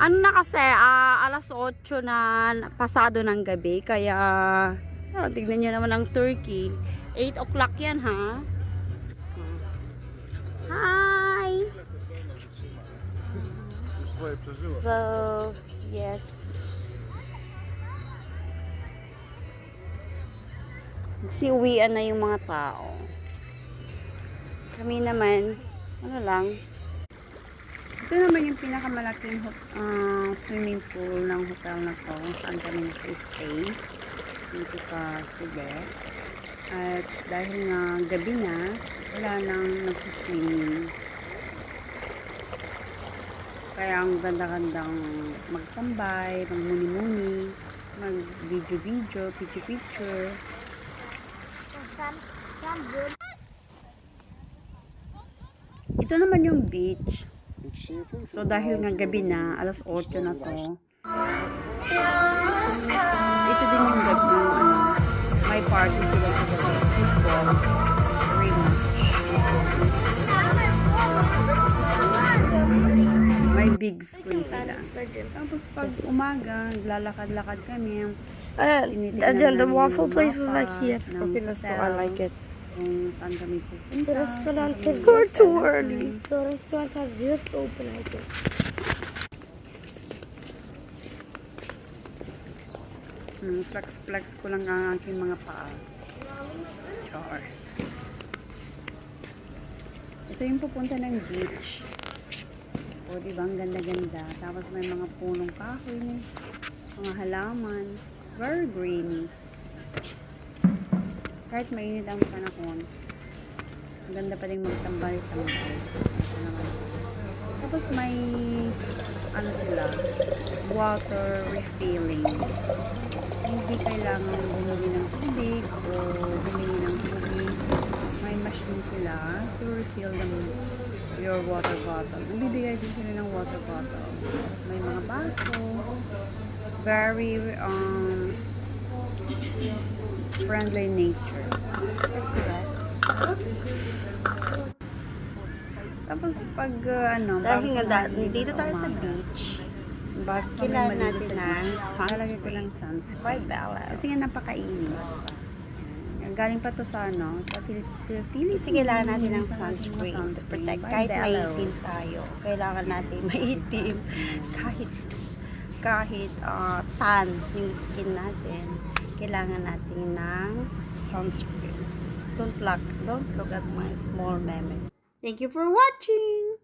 Ano na kasi, alas 8 na pasado ng gabi. Kaya, tignan nyo naman ang turkey. 8 o'clock yan, ha? Hi! So, yes. Magsiuwian na yung mga tao. Kami naman, ano lang. Ito naman yung pinakamalaking swimming pool ng hotel na to. Saan kami nag-stay. Dito sa Cebu. At dahil nga gabi na, wala nang nag-swimming. Kaya ang ganda-gandang magtambay, magmuni-muni, mag-video-video, picture-picture. Ito naman yung beach. So dahil nga gabi na, alas 8 na to. Ito din yung gabi ng may party sila sa football. Very much. May big screen sila. Tapos pag umaga, lalakad-lakad kami. The waffle place was like here. Okay, let's go. I like it. Kung saan kami pupunta. The restaurant is too early. The restaurant has just opened, I think. Flex ko lang ang aking mga paa. Char. Ito yung pupunta ng beach. O, diba? Ang ganda-ganda. Tapos may mga punong kahoy, mga halaman. Very greeny. Kahit mainit ang panahon, ang ganda pa rin magtambay-tambay. Tapos may ano sila, water refilling. Hindi kailangan bumili ng tubig o bumili ng tubig. May machine sila to refill your water bottle. Nagbibigay din sila ng water bottle. May mga baso. Very friendly nature. Tapos pag Dahil nga dito tayo sa beach, kailangan natin ng sunscreen. $5. Kasi nga napakainit. Galing pa to sa Philippines. Kasi kailangan natin ng sunscreen to protect. Kahit maitim tayo, kailangan natin maitim. Kahit tan yung skin natin, kailangan natin ng sunscreen. Don't look at my small meme. Thank you for watching!